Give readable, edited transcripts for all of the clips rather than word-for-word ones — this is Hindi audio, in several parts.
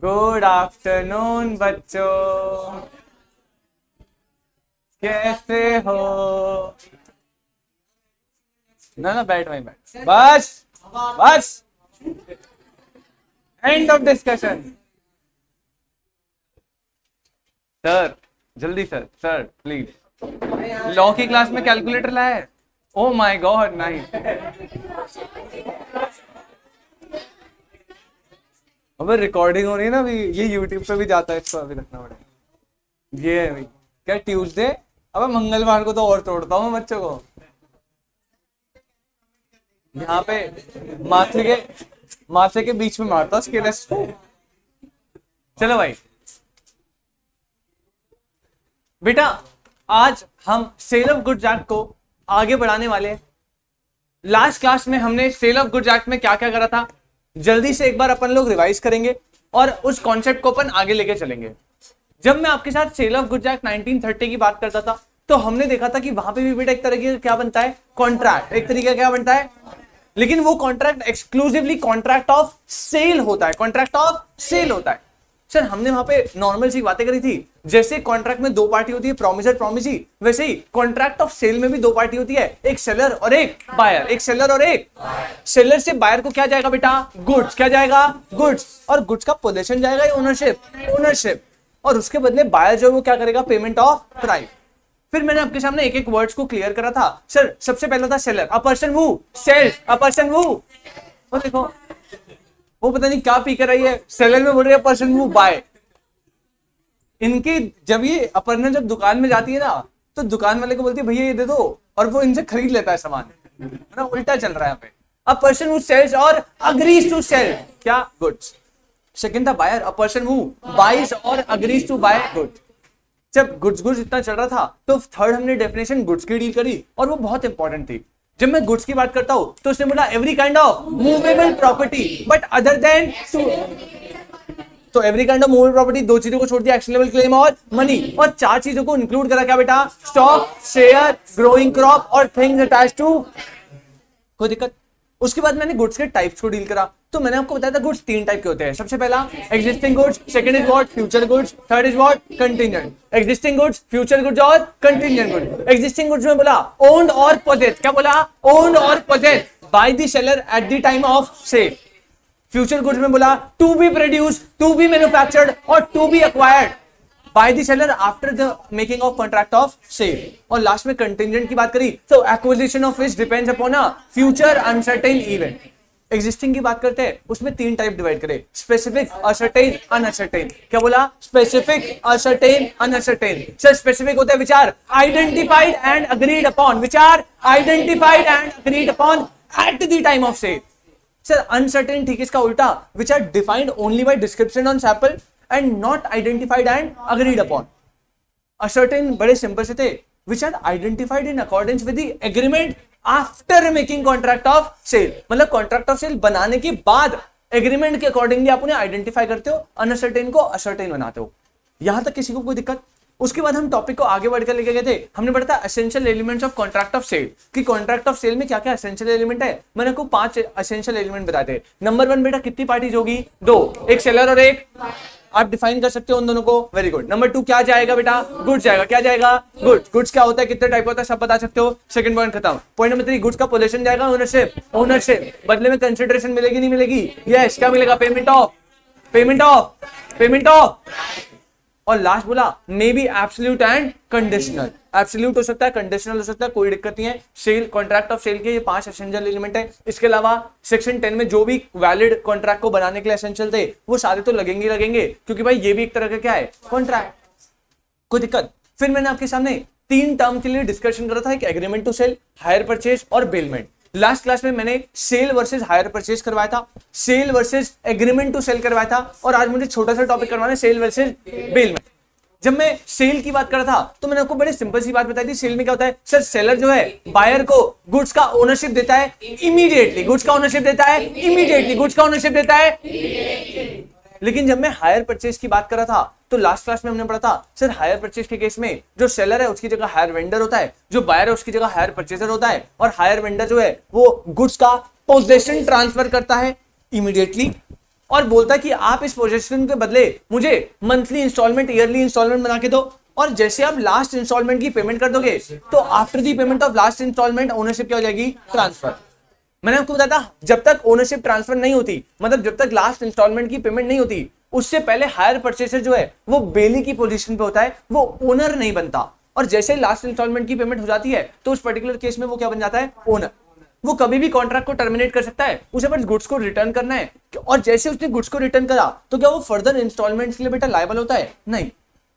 गुड आफ्टरनून बच्चों, कैसे हो? ना बैठ वहीं बैठ, बस बस, एंड ऑफ डिस्कशन। सर जल्दी सर, सर प्लीज। लॉ की क्लास में कैलकुलेटर लाया है? ओ माय गॉड, नहीं। अबे रिकॉर्डिंग हो रही है ना अभी, ये यूट्यूब पे भी जाता है, इसको अभी रखना पड़ेगा। ये है भाई, क्या ट्यूसडे? अबे मंगलवार को तो और तोड़ता हूँ बच्चों को। यहाँ पे माथे के बीच में मारता स्केलेस। चलो भाई बेटा, आज हम सेल ऑफ गुड्स एक्ट को आगे बढ़ाने वाले हैं। लास्ट क्लास में हमने सेल ऑफ गुड्स एक्ट में क्या क्या करा था, जल्दी से एक बार अपन लोग रिवाइज करेंगे और उस कॉन्सेप्ट को अपन आगे लेके चलेंगे। जब मैं आपके साथ सेल ऑफ गुड्स एक्ट 1930 की बात करता था तो हमने देखा था कि वहां पे भी बेटा एक तरीके का क्या बनता है, कॉन्ट्रैक्ट। एक तरीके का क्या बनता है, लेकिन वो contract exclusively contract of sale होता है, कॉन्ट्रैक्ट ऑफ सेल होता है। सर हमने वहां पे नॉर्मल सी बातें करी थी, जैसे कॉन्ट्रैक्ट में दो पार्टी होती है, प्रॉमिसर प्रॉमिसी, वैसे ही कॉन्ट्रैक्ट ऑफ सेल में भी दो पार्टी होती है, एक सेलर और एक बायर। एक सेलर और एक सेलर से बायर को क्या जाएगा बेटा, गुड्स। क्या जाएगा, गुड्स। और गुड्स का पोजेशन जाएगा या ओनरशिप, ओनरशिप। और उसके बदले बायर जो वो क्या करेगा, पेमेंट ऑफ प्राइस। फिर मैंने आपके सामने एक एक वर्ड्स को क्लियर करा था। सर सबसे पहला था seller, a person who sells, a person who. और देखो वो पता नहीं क्या पी कर रही है, सेलर में बोल रही है पर्सन हु बाय। इनकी जब ये अपर्णा जब दुकान में जाती है ना तो दुकान वाले को बोलती है भैया ये दे दो, और वो इनसे खरीद लेता है सामान। ना उल्टा चल रहा है यहाँ पे। अ पर्सन हु सेल्स और अग्रीज टू सेल क्या, गुड्स। सेकंड था buyer, a person who buys और अग्रीज टू बाय गुड्स। जब गुड्स गुड्स इतना चल रहा था तो थर्ड हमने डेफिनेशन गुड्स की डील करी और वो बहुत इंपॉर्टेंट थी। जब मैं गुड्स की बात करता हूं तो उसने बोला every kind of movable property but other than तो every kind of movable property, दो चीजों को छोड़ दिया, एक्शनेबल क्लेम और मनी। और चार चीजों को इंक्लूड करा क्या बेटा, स्टॉक, शेयर, ग्रोइंग क्रॉप और थिंग्स अटैच्ड टू। कोई दिक्कत? उसके बाद मैंने गुड्स के टाइप्स को डील करा। तो मैंने आपको बताया था गुड्स तीन टाइप के होते हैं। सबसे पहला existing goods, second is what, future goods, third is what, contingent. Existing goods, future goods और कंटिंजेंट गुड्स। एग्जिस्टिंग गुड्स में बोला ओन्ड और पोजेस्ड, क्या बोला, ओन्ड और possessed by the seller at the time of sale. Future goods में बोला to be produced, to be manufactured और to be acquired by the seller after the making of contract of sale। और लास्ट में कंटिंजेंट की बात करी तो acquisition of which depends upon a future uncertain event। Existing की बात करते हैं, उसमें तीन टाइप डिवाइड करें, स्पेसिफिक, असर्टेन, अनअसर्टेन। क्या बोला, specific, unascertained, unascertained. Sir specific होता है विचार आइडेंटिफाइड एंड अग्रीड अपॉन, विचार identified and agreed upon at the time of sale. Sir unascertained ठीक इसका उल्टा, which are defined only by description on sample and not identified and agreed upon। Ascertain बड़े सिंपल से थे, which are identified in accordance with the agreement after making contract of sale। मतलब contract of sale बनाने के बाद एग्रीमेंट के अकॉर्डिंगली आप उन्हें आइडेंटिफाई करते हो, अनसर्टेन को असर्टेन बनाते हो। यहां तक किसी को कोई दिक्कत? उसके बाद हम टॉपिक को आगे बढ़कर लेके गए थे। हमने पढ़ा था essential elements of contract of sale, कि कॉन्ट्रैक्ट ऑफ सेल में क्या क्या एसेंशियल एलिमेंट है। मैंने आपको 5 एसेंशियल एलिमेंट बताए थे। नंबर 1 बेटा कितनी पार्टीज होगी, 2, एक सेलर और एक, आप डिफाइन कर सकते हो उन दोनों को, वेरी गुड। नंबर 2 क्या जाएगा बेटा, गुड्स जाएगा। क्या जाएगा, गुड्स। गुड्स क्या होता है, कितने टाइप होता है, सब बता सकते हो। सेकंड पॉइंट खत्म। पॉइंट नंबर 3 गुड्स का पोजीशन जाएगा, ओनरशिप, ओनरशिप। बदले में कंसिडरेशन मिलेगी नहीं मिलेगी, यस। क्या मिलेगा, payment of, payment of, payment of. और लास्ट बोला may be absolute and conditional. Absolute हो सकता है, कंडीशनल हो सकता है, कोई दिक्कत नहीं है। सेल, कॉन्ट्रैक्ट ऑफ सेल के ये 5 एसेंशियल एलिमेंट है। इसके अलावा सेक्शन 10 में जो भी वैलिड कॉन्ट्रैक्ट को बनाने के लिए एसेंशियल थे वो सारे तो लगेंगे लगेंगे, क्योंकि भाई ये भी एक तरह का क्या है, कॉन्ट्रैक्ट। कोई दिक्कत? फिर मैंने आपके सामने 3 टर्म के लिए डिस्कशन करा था, एक agreement to sell, hire purchase और बेलमेंट। लास्ट क्लास में मैंने सेल वर्सेस हायर परचेज करवाया था, sale versus agreement to sell करवाया था, और आज मुझे छोटा सा टॉपिक करवाना है, सेल वर्सेस बेलमेंट। जब मैं सेल की बात कर रहा था तो मैंने आपको बड़े सिंपल सी बात बताई थी। सेल में क्या होता है, सर सेलर जो है बायर को गुड्स का ओनरशिप देता है इमीडिएटली, गुड्स का ओनरशिप देता है इमीडिएटली, गुड्स का ओनरशिप देता है। लेकिन जब मैं हायर परचेज की बात कर रहा था तो लास्ट क्लास में हमने पढ़ा था, सर हायर परचेज के केस में जो सेलर है उसकी जगह हायर वेंडर होता है, जो बायर है उसकी जगह हायर परचेजर होता है, और हायर वेंडर जो है वो गुड्स का पोजेशन ट्रांसफर करता है इमीडिएटली, और बोलता कि आप इस पोजीशन के बदले मुझे मंथली इंस्टॉलमेंट, ईयरली इंस्टॉलमेंट बना के दो, और जैसे आप लास्ट इंस्टॉलमेंट की पेमेंट कर दोगे तो after the payment of last instalment ownership क्या हो जाएगी, ट्रांसफर। मैंने आपको बताया था जब तक ओनरशिप ट्रांसफर नहीं होती, मतलब जब तक लास्ट इंस्टॉलमेंट की पेमेंट नहीं होती, उससे पहले हायर परचेसर जो है वो बेली की पोजीशन पे होता है, वो ओनर नहीं बनता। और जैसे ही लास्ट इंस्टॉलमेंट की पेमेंट हो जाती है तो उस पर्टिकुलर केस में वो क्या बन जाता है, ओनर। वो कभी भी कॉन्ट्रैक्ट को टर्मिनेट कर सकता है, उसे बस गुड्स को रिटर्न करना है, और जैसे उसने गुड्स को रिटर्न करा तो क्या वो फर्दर इंस्टॉलमेंट्स के लिए बेटा लायबल होता है, नहीं।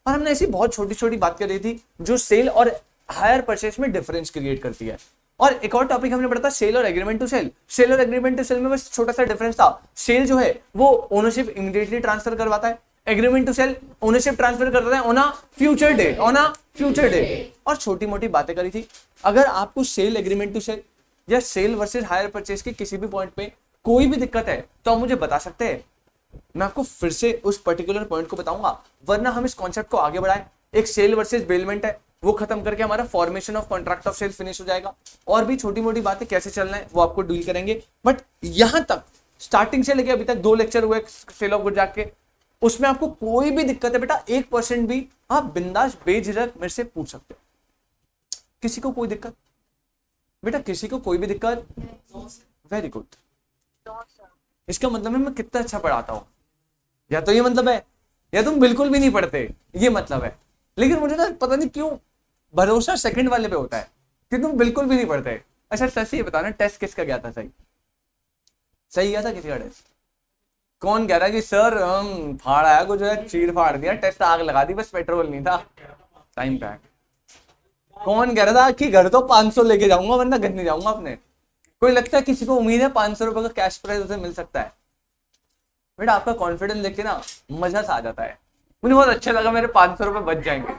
और हमने ऐसी बहुत छोटी छोटी बात कर रही थी जो सेल और हायर परचेस में डिफरेंस क्रिएट करती है। और एक और टॉपिक हमने पढ़ा था सेल और एग्रीमेंट टू सेल। सेल और एग्रीमेंट टू सेल में बस छोटा सा डिफरेंस था, सेल जो है वो ओनरशिप इमीडिएटली ट्रांसफर करवाता है, agreement to sell ownership transfer करता है on a future date, on a future date. और छोटी मोटी बातें करी थी। अगर आपको सेल एग्रीमेंट टू सेल या सेल वर्सेस हायर परचेस के किसी भी पॉइंट पे कोई भी दिक्कत है तो आप मुझे बता सकते हैं, मैं आपको फिर से उस पर्टिकुलर पॉइंट को बताऊंगा, वरना हम इस कॉन्सेप्ट को आगे बढ़ाएं। एक सेल वर्सेस बेलमेंट है, वो खत्म करके हमारा formation of contract of cell finish हो जाएगा, और भी छोटी मोटी बातें कैसे चलना है वो आपको डील करेंगे। बट यहां तक स्टार्टिंग से लेके अभी तक 2 लेक्चर हुए सेल ऑफ गुड्स एक्ट के, उसमें आपको कोई भी दिक्कत है बेटा 1% भी, आप बिंदास बेझिझक मेरे से पूछ सकते हो। किसी को कोई दिक्कत बेटा, किसी को कोई भी दिक्कत, वेरी गुड। इसका मतलब है मैं कितना अच्छा पढ़ाता हूं, या तो ये मतलब है या तुम बिल्कुल भी नहीं पढ़ते, ये मतलब है। लेकिन मुझे ना पता नहीं क्यों भरोसा सेकंड वाले पे होता है कि तुम बिल्कुल भी नहीं पढ़ते। अच्छा सच ये बताना, टेस्ट किसका गया था सही? सही गया था किसी का टेस्ट? कौन कह रहा है कि सर हम फाड़ आया कुछ है, चीर फाड़ दिया, टेस्ट आग लगा दी, बस पेट्रोल नहीं था टाइम पे। कौन कह रहा था कि घर तो 500 लेके जाऊंगा वरना घर नहीं जाऊंगा अपने? कोई लगता है किसी को उम्मीद है 500 रुपए का कैश प्राइज उसे मिल सकता है? बेटा आपका कॉन्फिडेंस देख के ना मजा सा आ जाता है। मुझे बहुत अच्छा लगा, मेरे 500 रुपए बच जाएंगे,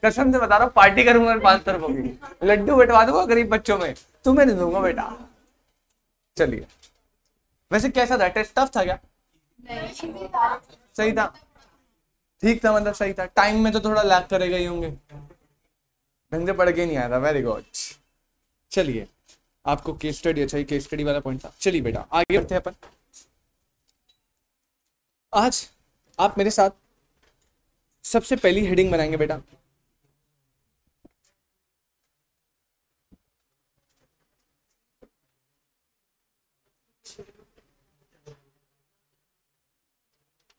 कसम से बता रहा हूँ। पार्टी करूंगा 500 रुपए की, लड्डू बंटवा दूंगा गरीब बच्चों में, तुम्हें नहीं दूंगा बेटा। चलिए, वैसे कैसा था टेस्ट? टफ था क्या? सही था, ठीक था, मतलब सही था। टाइम में तो थोड़ा लैग करेगा ही होंगे, ढंग से पढ़ के नहीं आया था। Very good. चलिए, आपको केस स्टडी, अच्छा ये केस स्टडी वाला पॉइंट था। चलिए बेटा आगे बढ़ते हैं अपन। आज आप मेरे साथ सबसे पहली हेडिंग बनाएंगे बेटा,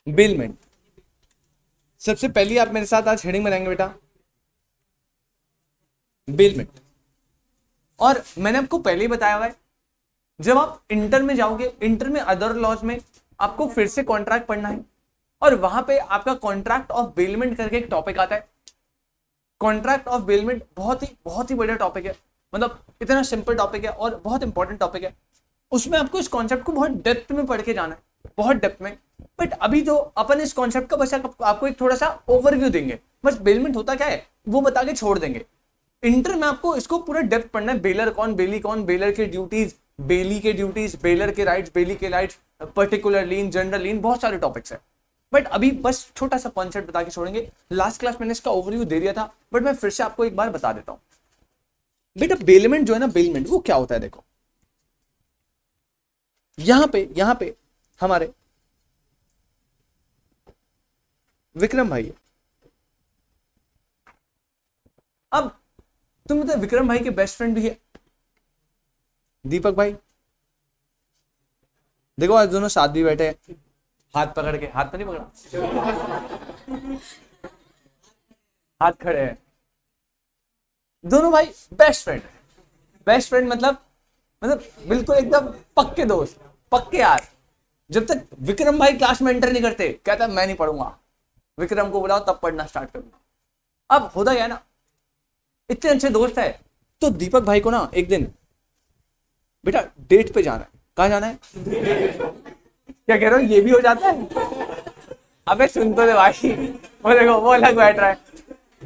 बेलमेंट। सबसे पहली आप मेरे साथ आज हेडिंग बनाएंगे बेटा, बेलमेंट। और मैंने आपको पहले ही बताया हुआ है, जब आप इंटर में जाओगे, इंटर में अदर लॉज में आपको फिर से कॉन्ट्रैक्ट पढ़ना है, और वहां पे आपका कॉन्ट्रैक्ट ऑफ बेलमेंट करके एक टॉपिक आता है। कॉन्ट्रैक्ट ऑफ बेलमेंट बहुत ही बढ़िया टॉपिक है, मतलब इतना सिंपल टॉपिक है और बहुत इंपॉर्टेंट टॉपिक है। उसमें आपको इस कॉन्सेप्ट को बहुत डेप्थ में पढ़ के जाना है, बहुत डेप्थ में। बट अभी तो अपन इस कॉन्सेप्ट का बस आपको एक थोड़ा सा ओवरव्यू देंगे, बस बेलमेंट होता क्या है वो बता के छोड़ देंगे। इंटर में आपको इसको पूरा डेप्थ पढ़ना है, बेलर कौन, बेली कौन, बेलर के ड्यूटीज, बेली के ड्यूटीज, बेलर के राइट्स, बेली के राइट्स, पर्टिकुलर लीन, जनरल लीन, बहुत सारे टॉपिक्स है। बट अभी बस छोटा सा कॉन्सेप्ट बता के छोड़ेंगे। लास्ट क्लास मैंने इसका ओवरव्यू दे दिया था, बट मैं फिर से आपको एक बार बता देता हूं बेटा। बेलमेंट जो है ना, बेलमेंट वो क्या होता है देखो, यहां पे हमारे विक्रम भाई है। अब तुम बताओ, विक्रम भाई के बेस्ट फ्रेंड भी है दीपक भाई। देखो आज दोनों साथ भी बैठे हैं, हाथ पकड़ के, हाथ तो नहीं पकड़ा, हाथ खड़े हैं दोनों भाई, बेस्ट फ्रेंड। बेस्ट फ्रेंड मतलब बिल्कुल एकदम पक्के दोस्त, पक्के यार। जब तक विक्रम भाई क्लास में एंटर नहीं करते, कहता मैं नहीं पढ़ूंगा, विक्रम को बुलाओ तब पढ़ना स्टार्ट करूंगा। अब होता क्या है ना, इतने अच्छे दोस्त है, तो दीपक भाई को ना एक दिन बेटा डेट पे जाना है। कहाँ जाना है? क्या कह रहे हो, ये भी हो जाता है? अबे सुन तो दे भाई, वो देखो वो अलग बैठ रहा है।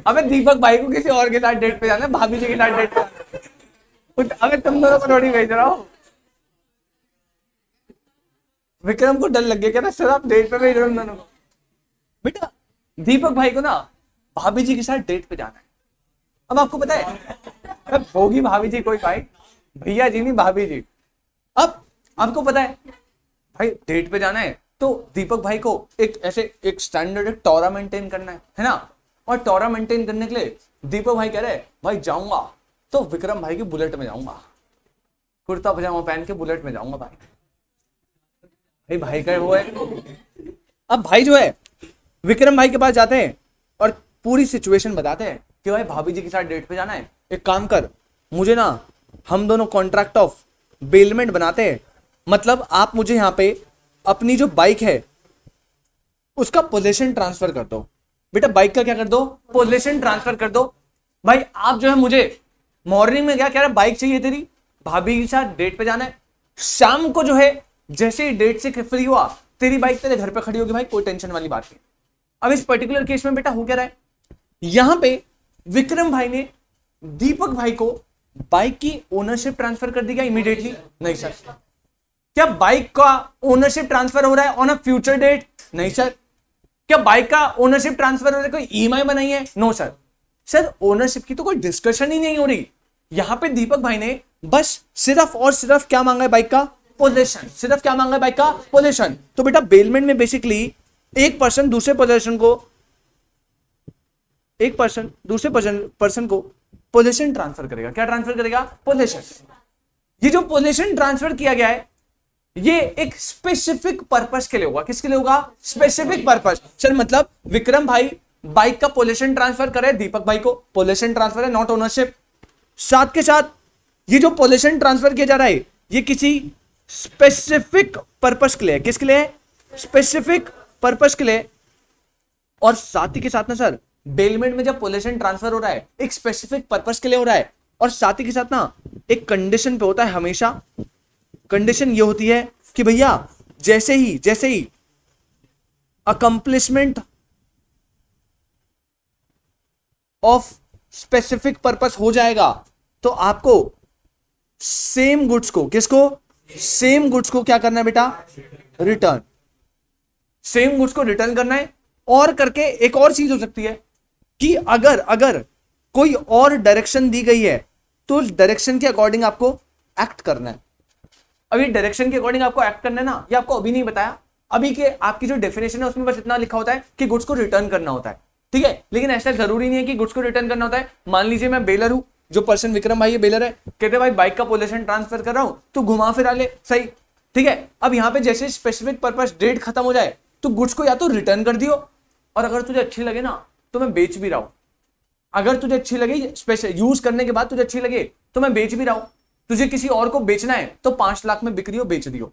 अबे दीपक भाई को किसी और के साथ डेट पे जाना है, भाभी जी के साथ डेट पे। अबे तुम दोनों को थोड़ी भेज रहा हो। विक्रम को डर लग गया, क्या सर आप डेट पे भेज रहे हो दोनों को? बेटा दीपक भाई को ना भाभी जी के साथ डेट पे जाना है। अब आपको पता है, अब होगी भाभी जी कोई भाई, भैया जी नहीं भाभी जी। अब आपको पता है भाई डेट पे जाना है तो दीपक भाई को एक ऐसे एक स्टैंडर्ड एक टोरा मेंटेन करना है ना। और टोरा मेंटेन करने के लिए दीपक भाई कह रहे भाई जाऊंगा तो विक्रम भाई की बुलेट में जाऊंगा, कुर्ता पजामा पहन के बुलेट में जाऊंगा भाई। भाई भाई का वो है। अब भाई जो है विक्रम भाई के पास जाते हैं और पूरी सिचुएशन बताते हैं कि भाई भाभी जी के साथ डेट पे जाना है, एक काम कर मुझे ना, हम दोनों कॉन्ट्रैक्ट ऑफ बेलमेंट बनाते हैं, मतलब आप मुझे यहां पे अपनी जो बाइक है उसका पोजीशन ट्रांसफर कर दो। बेटा बाइक का क्या कर दो, पोजीशन ट्रांसफर कर दो। भाई आप जो है मुझे मॉर्निंग में क्या कह रहा है, बाइक चाहिए तेरी, भाभी के साथ डेट पे जाना है, शाम को जो है जैसे ही डेट से फ्री हुआ तेरी बाइक तेरे घर पे खड़ी होगी भाई, कोई टेंशन वाली बात नहीं। अब इस पर्टिकुलर केस में बेटा हो क्या रहा है, यहां पे विक्रम भाई ने दीपक भाई को बाइक की ओनरशिप ट्रांसफर कर दी क्या इमीडिएटली? नहीं सर। क्या बाइक का ओनरशिप ट्रांसफर हो रहा है ऑन अ फ्यूचर डेट? नहीं सर। क्या बाइक का ओनरशिप ट्रांसफर हो रहा है, कोई ईएमआई बनाई है? No sir. सर ओनरशिप की तो कोई डिस्कशन ही नहीं हो रही। यहां पे दीपक भाई ने बस सिर्फ और सिर्फ क्या मांगा है, बाइक का पोजीशन। सिर्फ क्या मांगा है, बाइक का पोजीशन। तो बेटा बेलमेंट में बेसिकली एक पर्सन दूसरे पोजीशन को, एक पर्सन दूसरे पर्सन को पोजीशन ट्रांसफर करेगा। क्या ट्रांसफर करेगा? पोजीशन। ये जो पोजीशन ट्रांसफर किया गया है ये एक स्पेसिफिक पर्पस के लिए होगा। किसके लिए होगा? Specific purpose. सर मतलब विक्रम भाई बाइक का पोजीशन ट्रांसफर करे दीपक भाई को, पोजीशन ट्रांसफर है नॉट ओनरशिप। साथ के साथ ये जो पोजीशन ट्रांसफर किया जा रहा है ये किसी स्पेसिफिक पर्पस के लिए है। किसके लिए? स्पेसिफिक पर्पस के लिए। और साथ ही के साथ ना सर बेलमेंट में जब पोजीशन ट्रांसफर हो रहा है एक स्पेसिफिक पर्पस के लिए हो रहा है, और साथ ही के साथ ना एक कंडीशन पे होता है हमेशा। कंडीशन ये होती है कि भैया जैसे ही अकम्प्लिशमेंट ऑफ स्पेसिफिक पर्पस हो जाएगा तो आपको सेम गुड्स को, किसको? सेम गुड्स को क्या करना है बेटा? रिटर्न। सेम गुड्स को रिटर्न करना है। और करके एक और चीज हो सकती है कि अगर कोई और डायरेक्शन दी गई है तो उस डायरेक्शन के अकॉर्डिंग आपको एक्ट करना है। अभी डायरेक्शन के अकॉर्डिंग आपको एक्ट करना है ना, ये आपको अभी नहीं बताया। अभी के आपकी जो डेफिनेशन है उसमें बस इतना लिखा होता है कि गुड्स को रिटर्न करना होता है, ठीक है। लेकिन ऐसा जरूरी नहीं है कि गुड्स को रिटर्न करना होता है। मान लीजिए मैं बेलर हूं, जो पर्सन विक्रम भाई ये बेलर है, कहते भाई बाइक का पोजीशन ट्रांसफर कर रहा हूं तो घुमा फिरा ले, सही, ठीक है। अब यहां पे जैसे स्पेसिफिक पर्पस डेट खत्म हो जाए तो गुड्स को या तो रिटर्न कर दियो, और अगर तुझे अच्छी लगे ना तो मैं बेच भी रहा हूं। अगर तुझे अच्छी लगी स्पेशल यूज करने के बाद तुझे अच्छी लगे तो मैं बेच भी रहा हूं। तुझे किसी और को बेचना है तो 5 लाख में बिक रही हो, बेच दियो।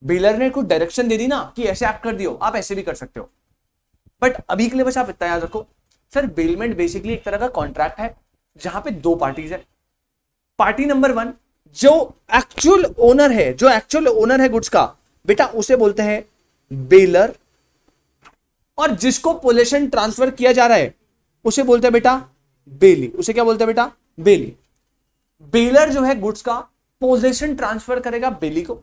बेलर ने कुछ डायरेक्शन दे दी ना कि ऐसे आप कर दियो, आप ऐसे भी कर सकते हो। बट अभी के लिए बस आप इतना याद रखो सर, बेलमेंट बेसिकली एक तरह का कॉन्ट्रैक्ट है जहां पे 2 पार्टीज है। पार्टी नंबर 1 जो एक्चुअल ओनर है गुड्स का, बेटा उसे बोलते हैं बेलर। और जिसको पोजीशन ट्रांसफर किया जा रहा है उसे बोलते हैं बेटा बेली। उसे क्या बोलते हैं बेटा? बेली। बेलर जो है गुड्स का पोजीशन ट्रांसफर करेगा बेली को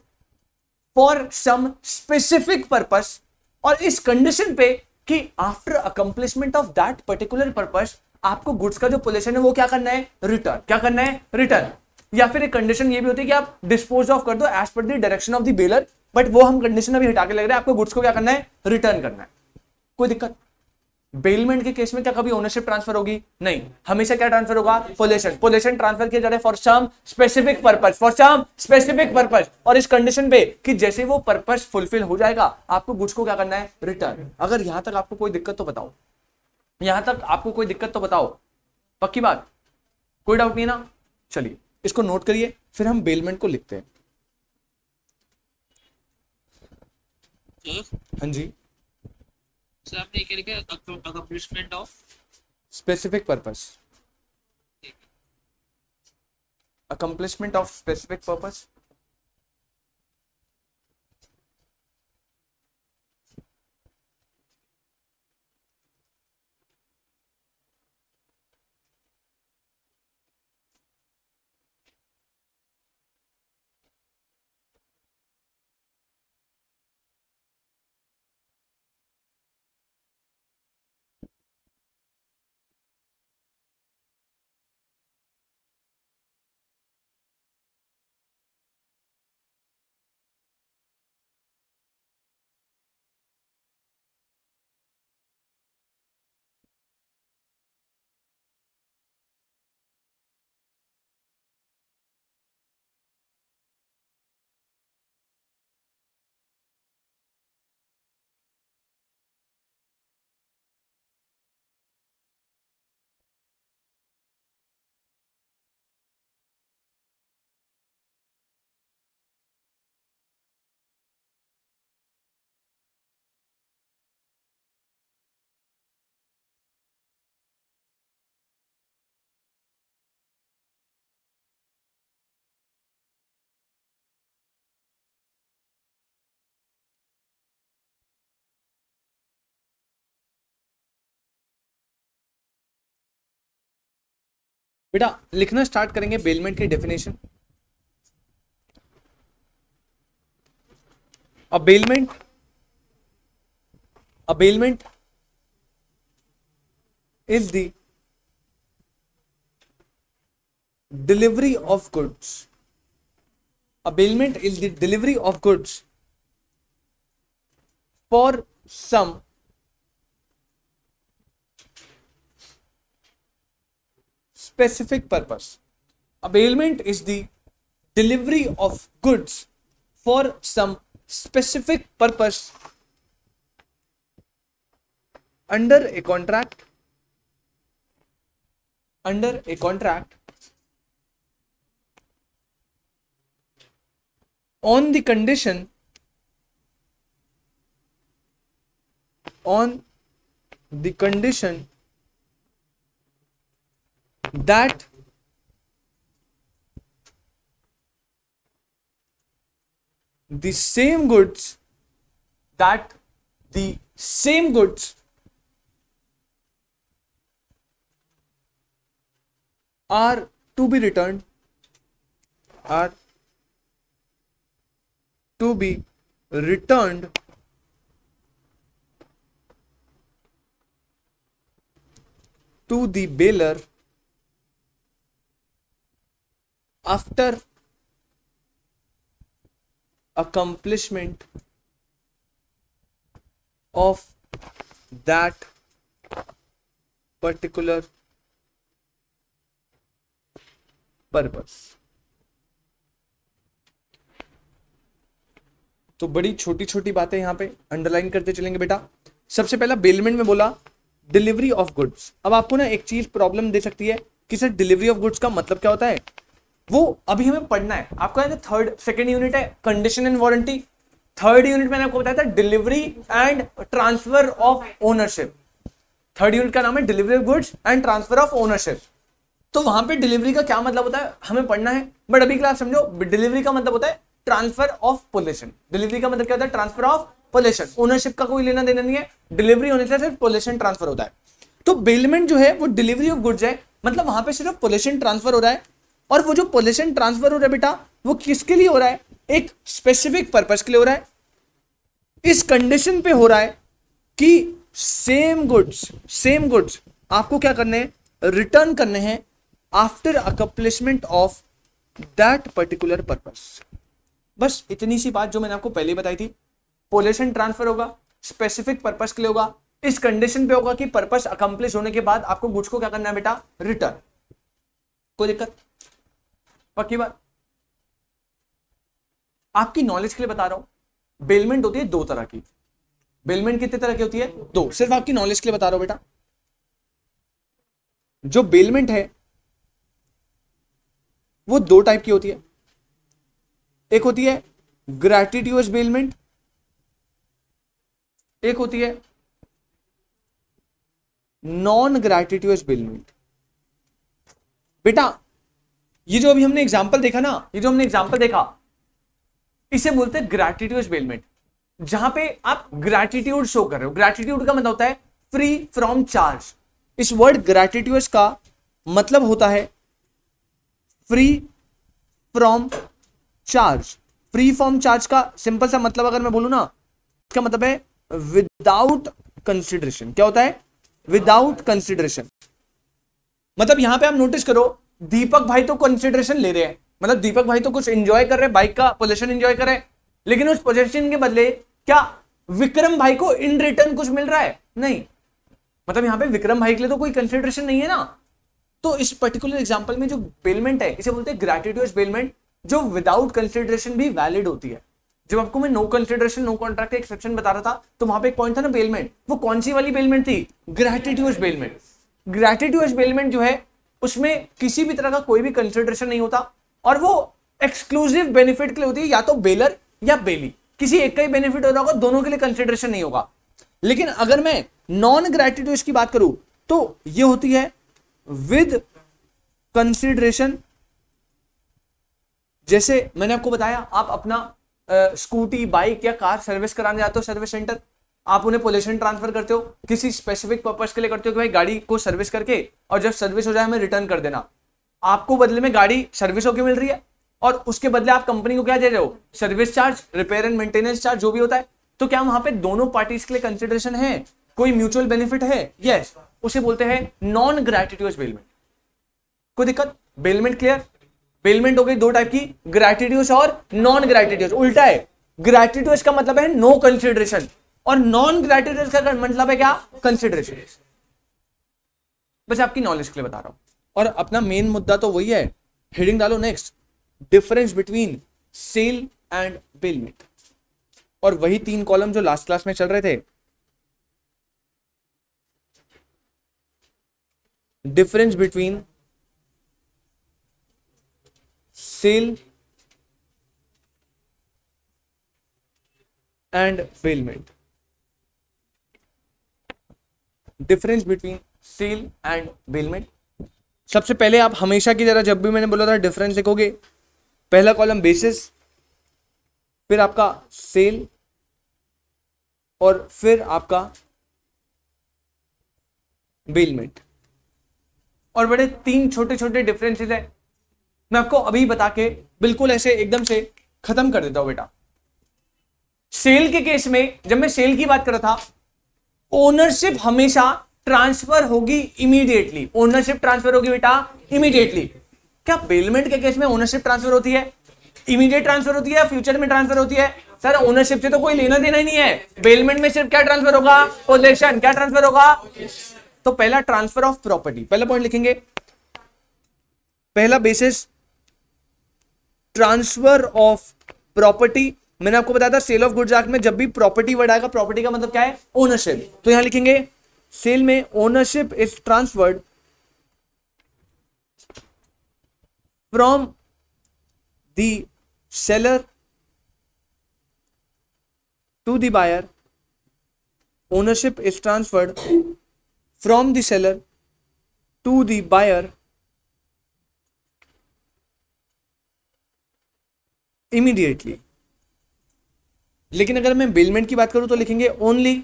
फॉर सम स्पेसिफिक पर्पस, और इस कंडीशन पे कि after accomplishment of that particular purpose आपको गुड्स का जो पोजीशन है वो क्या करना है? रिटर्न। क्या करना है? रिटर्न। या फिर एक कंडीशन ये भी होती है कि आप डिस्पोज ऑफ कर दो as per the direction of the bailor, but वो हम कंडीशन अभी हटा के लग रहे हैं, आपको गुड्स को क्या करना है? रिटर्न करना है। कोई दिक्कत? बेलमेंट के केस में क्या कभी ओनरशिप ट्रांसफर होगी? नहीं, हमेशा क्या ट्रांसफर होगा? पोजीशन ट्रांसफर किया जा रहा है फॉर सम स्पेसिफिक पर्पस, और इस कंडीशन पे कि जैसे वो पर्पस फुलफिल हो जाएगा आपको गुड्स को क्या करना है? रिटर्न। अगर यहां तक आपको कोई दिक्कत तो बताओ, यहां तक आपको कोई दिक्कत तो बताओ, पक्की बात, कोई डाउट नहीं है ना? चलिए इसको नोट करिए, फिर हम बेलमेंट को लिखते हैं। हाँ जी सर आपने क्या लिखा है? Accomplishment of specific purpose, accomplishment of specific purpose. बेटा लिखना स्टार्ट करेंगे बेलमेंट की definition. A bailment is the delivery of goods. A bailment is the delivery of goods for some specific purpose. A bailment is the delivery of goods for some specific purpose under a contract on the condition that the same goods are to be returned to the bailer after accomplishment of that particular purpose। तो बड़ी छोटी छोटी बातें यहां पे अंडरलाइन करते चलेंगे बेटा। सबसे पहला बेलमेंट में बोला डिलीवरी ऑफ गुड्स। अब आपको ना एक चीज प्रॉब्लम दे सकती है कि सर डिलीवरी ऑफ गुड्स का मतलब क्या होता है, वो अभी हमें पढ़ना है। आपको सेकंड यूनिट है condition and warranty, third unit मैंने आपको बताया था delivery and transfer of ownership. Third unit का नाम है delivery of goods and transfer of ownership. तो वहां पे डिलीवरी का क्या मतलब होता है हमें पढ़ना है, बट अभी क्लास समझो डिलीवरी का मतलब होता है ट्रांसफर ऑफ पोजेशन। डिलीवरी का मतलब क्या होता है, ट्रांसफर ऑफ पोजेशन। ओनरशिप का कोई लेना देना नहीं है, डिलीवरी होने से सिर्फ पोजेशन ट्रांसफर होता है। तो बेलमेंट जो है वो डिलीवरी ऑफ गुड्स है, मतलब वहां पे सिर्फ पोजेशन ट्रांसफर हो रहा है। और वो जो पोजेशन ट्रांसफर हो रहा है बेटा वो किसके लिए हो रहा है, एक स्पेसिफिक पर्पस के लिए हो रहा है। इस कंडीशन पे हो रहा है कि सेम गुड्स आपको क्या करने हैं, रिटर्न करने हैं after accomplishment of that particular purpose. बस इतनी सी बात जो मैंने आपको पहले बताई थी। पोजेशन ट्रांसफर होगा, स्पेसिफिक पर्पस के लिए होगा, इस कंडीशन पे होगा कि पर्पस अकम्प्लिश होने के बाद आपको गुड्स को क्या करना है बेटा, रिटर्न। कोई दिक्कत, पक्की बात। आपकी नॉलेज के लिए बता रहा हूं, बेलमेंट होती है दो तरह की। बेलमेंट कितने तरह की होती है, दो। सिर्फ आपकी नॉलेज के लिए बता रहा हूं बेटा। जो बेलमेंट है वो दो टाइप की होती है। एक होती है ग्रैटिट्यूअस बेलमेंट, एक होती है नॉन ग्रैटिट्यूअस बेलमेंट। बेटा ये जो अभी हमने एग्जांपल देखा ना, इसे बोलते हैं ग्रैटिट्यूअस बेलमेंट, जहां पे आप ग्रैटिट्यूड शो कर रहे हो। ग्रैटिट्यूड का मतलब होता है फ्री फ्रॉम चार्ज। इस वर्ड ग्रैटिट्यूअस का मतलब होता है free from charge. Free from charge का सिंपल सा मतलब अगर मैं बोलूं ना, इसका मतलब है विदाउट कंसिडरेशन। क्या होता है, विदाउट कंसिडरेशन। मतलब यहां पे आप नोटिस करो, दीपक भाई तो कंसिडरेशन ले रहे हैं, मतलब दीपक भाई तो कुछ एंजॉय कर रहे हैं, बाइक का पोजेशन एंजॉय कर रहे हैं, लेकिन उस पोजेशन के बदले क्या विक्रम भाई को इन रिटर्न कुछ मिल रहा है, नहीं। मतलब यहां पे विक्रम भाई के लिए तो कोई कंसिडरेशन नहीं है ना। तो इस पर्टिकुलर एग्जांपल में जो बेलमेंट है इसे बोलते हैं ग्रैटिट्यूअस बेलमेंट, जो विदाउट कंसिडरेशन भी वैलिड होती है। जब आपको मैं नो कंसिडरेशन नो कॉन्ट्रैक्ट का एक्सेप्शन बता रहा था, तो वहां पे एक पॉइंट था ना बेलमेंट, वो कौन सी वाली बेलमेंट थी, ग्रैटिट्यूअस बेलमेंट। ग्रैटिट्यूअस बेलमेंट जो है उसमें किसी भी तरह का कोई भी कंसिडरेशन नहीं होता, और वो एक्सक्लूसिव बेनिफिट के लिए होती है, या तो बेलर या बेली, किसी एक का ही बेनिफिट हो रहा होगा, दोनों के लिए कंसिडरेशन नहीं होगा। लेकिन अगर मैं नॉन ग्रैटिट्यूअस की बात करूं तो ये होती है विद कंसिडरेशन। जैसे मैंने आपको बताया, आप अपना स्कूटी बाइक या कार सर्विस कराने जाते हो सर्विस सेंटर, आप उन्हें पोजेशन ट्रांसफर करते हो, किसी स्पेसिफिक पर्पस के लिए करते हो कि भाई गाड़ी को सर्विस करके और जब सर्विस हो जाए हमें रिटर्न कर देना। आपको बदले में गाड़ी सर्विसों की मिल रही है और उसके बदले आप कंपनी को क्या दे रहे हो, service charge, repair and maintenance charge जो भी होता है। तो क्या वहां पे दोनों पार्टीज के लिए कंसिडरेशन है, कोई म्यूचुअल बेनिफिट है? यस, उसे बोलते हैं नॉन ग्रैटिट्यूअस बेलमेंट। कोई दिक्कत? Bailment clear? बेलमेंट हो गई दो टाइप की, ग्रैटिट्यूअस और नॉन ग्रैटिट्यूअस। उल्टा है, ग्रैटिट्यूअस का मतलब है नो कंसिडरेशन और नॉन ग्रैटिट्यूअस का मतलब है क्या, कंसिडरेशन। बस आपकी नॉलेज के लिए बता रहा हूं। और अपना मेन मुद्दा तो वही है, हेडिंग डालो next, difference between sale and bailment. और वही 3 कॉलम जो लास्ट क्लास में चल रहे थे, difference between sale and bailment. Difference between sale and bailment. सबसे पहले आप हमेशा की तरह जब भी मैंने बोला था डिफरेंस लिखोगे, पहला कॉलम बेसिस, फिर आपका सेल और फिर आपका बेलमेंट। और बड़े 3 छोटे छोटे डिफरेंसेस है, मैं आपको अभी बता के बिल्कुल ऐसे एकदम से खत्म कर देता हूं बेटा। सेल के केस में जब मैं सेल की बात कर रहा था, ओनरशिप हमेशा ट्रांसफर होगी इमीडिएटली। ओनरशिप ट्रांसफर होगी बेटा इमीडिएटली। क्या बेलमेंट के केस में ओनरशिप ट्रांसफर होती है, इमीडिएट ट्रांसफर होती है, फ्यूचर में ट्रांसफर होती है? सर ओनरशिप से तो कोई लेना देना ही नहीं है। बेलमेंट में सिर्फ क्या ट्रांसफर होगा, पोजेशन। क्या ट्रांसफर होगा? तो पहला ट्रांसफर ऑफ प्रॉपर्टी, पहला पॉइंट लिखेंगे, पहला बेसिस ट्रांसफर ऑफ प्रॉपर्टी। मैंने आपको बताया था सेल ऑफ गुड्स एक्ट में जब भी प्रॉपर्टी वर्ड आएगा, प्रॉपर्टी का मतलब क्या है, ओनरशिप। तो यहां लिखेंगे सेल में ownership is transferred from the seller to the buyer. Ownership is transferred from the seller to the buyer immediately. लेकिन अगर मैं बेलमेंट की बात करूं तो लिखेंगे only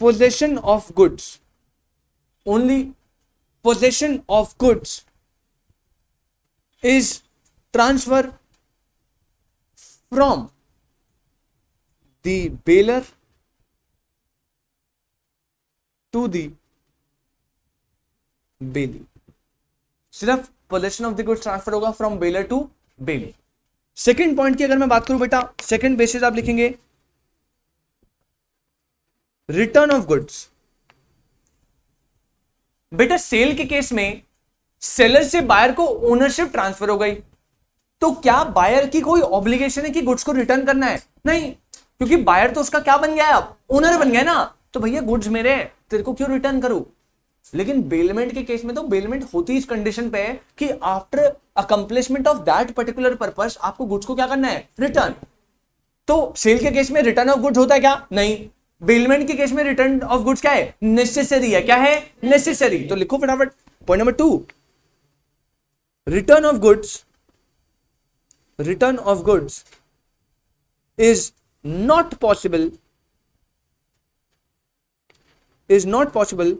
possession of goods, only possession of goods is transfer from the bailor to the bailey। सिर्फ possession of the goods transfer होगा from bailor to bailey। Second point की अगर मैं बात करूं बेटा, सेकेंड बेसिस आप लिखेंगे रिटर्न ऑफ गुड्स। बेटा सेल के केस में सेलर से बायर को ओनरशिप ट्रांसफर हो गई, तो क्या बायर की कोई ऑब्लिगेशन है कि गुड्स को रिटर्न करना है? नहीं, क्योंकि बायर तो उसका क्या बन गया है, अब ओनर बन गया ना। तो भैया गुड्स मेरे, तेरे को क्यों रिटर्न करूं? लेकिन बेलमेंट के केस में तो बेलमेंट होती इस कंडीशन पे है कि after accomplishment of that particular purpose आपको गुड्स को क्या करना है, रिटर्न। तो सेल के केस में रिटर्न ऑफ गुड्स होता है क्या? नहीं। बेलमेंट के केस में रिटर्न ऑफ गुड्स क्या है, नेसेसरी है। क्या है, नेसेसरी। तो लिखो फटाफट point number 2, return of goods, return of goods is not possible, is not possible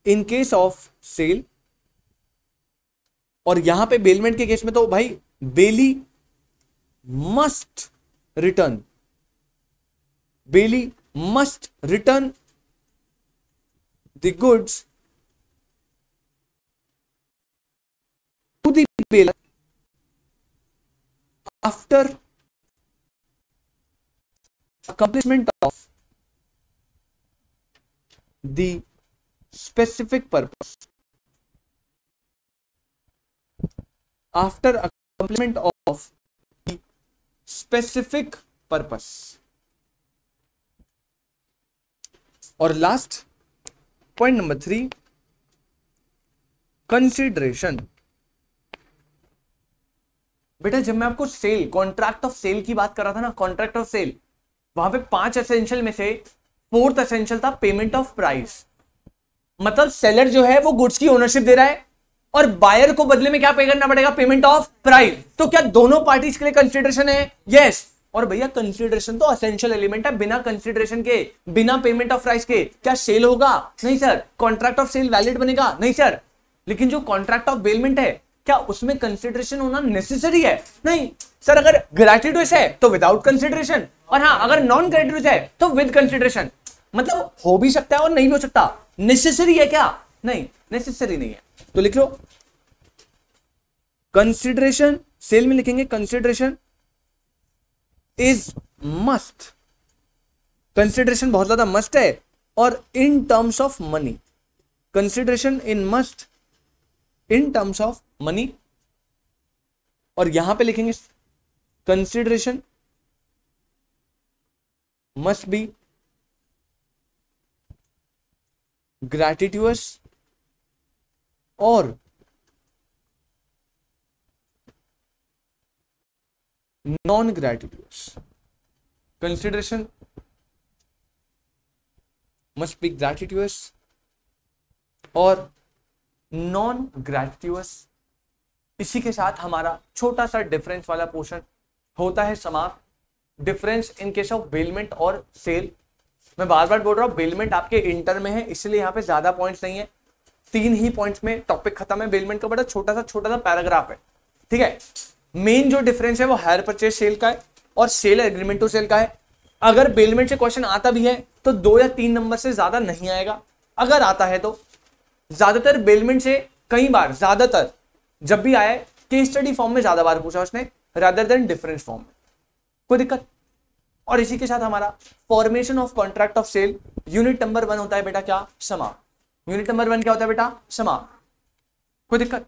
in case of sale. और यहां पे बेलमेंट के केस में तो भाई bailee must return, bailee must return the goods to the bailor after accomplishment of the specific purpose, after accomplishment of the specific purpose। और लास्ट पॉइंट नंबर 3, कंसिडरेशन। बेटा जब मैं आपको सेल, कॉन्ट्रैक्ट ऑफ सेल की बात कर रहा था ना, कॉन्ट्रैक्ट ऑफ सेल, वहां पे 5 एसेंशियल में से 4th एसेंशियल था पेमेंट ऑफ प्राइस। मतलब सेलर जो है वो गुड्स की ओनरशिप दे रहा है और बायर को बदले में क्या पे करना पड़ेगा, पेमेंट ऑफ प्राइस। तो क्या दोनों पार्टीज के लिए कंसिडरेशन है? यस। और भैया कंसिडरेशन तो असेंशियल एलिमेंट है, बिना कंसिडरेशन के, बिना पेमेंट ऑफ प्राइस के क्या सेल होगा? नहीं sir. Contract of sale valid बनेगा? नहीं सर। लेकिन जो कॉन्ट्रैक्ट ऑफ बेलमेंट है क्या उसमें कंसिडरेशन होना नेसेसरी है? नहीं सर। अगर ग्रेट्यूटस है तो विदाउट कंसिडरेशन, और हाँ अगर नॉन ग्रेट्यूटस है तो विद कंसिडरेशन। मतलब हो भी सकता है और नहीं भी हो सकता। नेसेसरी है क्या? नहीं, नेसेसरी नहीं है। तो लिख लो कंसिडरेशन, सेल में लिखेंगे कंसिडरेशन इज मस्ट। कंसिडरेशन बहुत ज्यादा मस्ट है, और in terms of money, consideration in must in terms of money. और यहां पे लिखेंगे कंसिडरेशन मस्ट बी ग्रैटिट्यूअस और नॉन ग्रैटिट्यूअस। कंसिडरेशन मस्ट बी ग्रैटिट्यूअस और नॉन ग्रैटिट्यूअस। इसी के साथ हमारा छोटा सा डिफरेंस वाला पोर्शन होता है समाप्त। Difference in case of bailment और सेल। मैं बार बार बोल रहा हूं बेलमेंट आपके इंटर में है, इसलिए यहां पे ज्यादा पॉइंट्स नहीं है, 3 ही पॉइंट्स में टॉपिक खत्म है। बेलमेंट का बड़ा छोटा सा पैराग्राफ है, ठीक है। मेन जो डिफरेंस है वो हायर परचेज सेल का है और सेल एग्रीमेंट टू सेल का है। अगर बेलमेंट से क्वेश्चन आता भी है तो 2 या 3 नंबर से ज्यादा नहीं आएगा। अगर आता है तो ज्यादातर बेलमेंट से कई बार, ज्यादातर जब भी आया केस स्टडी फॉर्म में ज्यादा बार पूछा उसने रादर देन डिफरेंस फॉर्म में। कोई दिक्कत? और इसी के साथ हमारा formation of contract of sale unit number 1 होता है बेटा क्या? समाप्त। यूनिट नंबर 1 क्या होता है बेटा? समाप्त। कोई दिक्कत?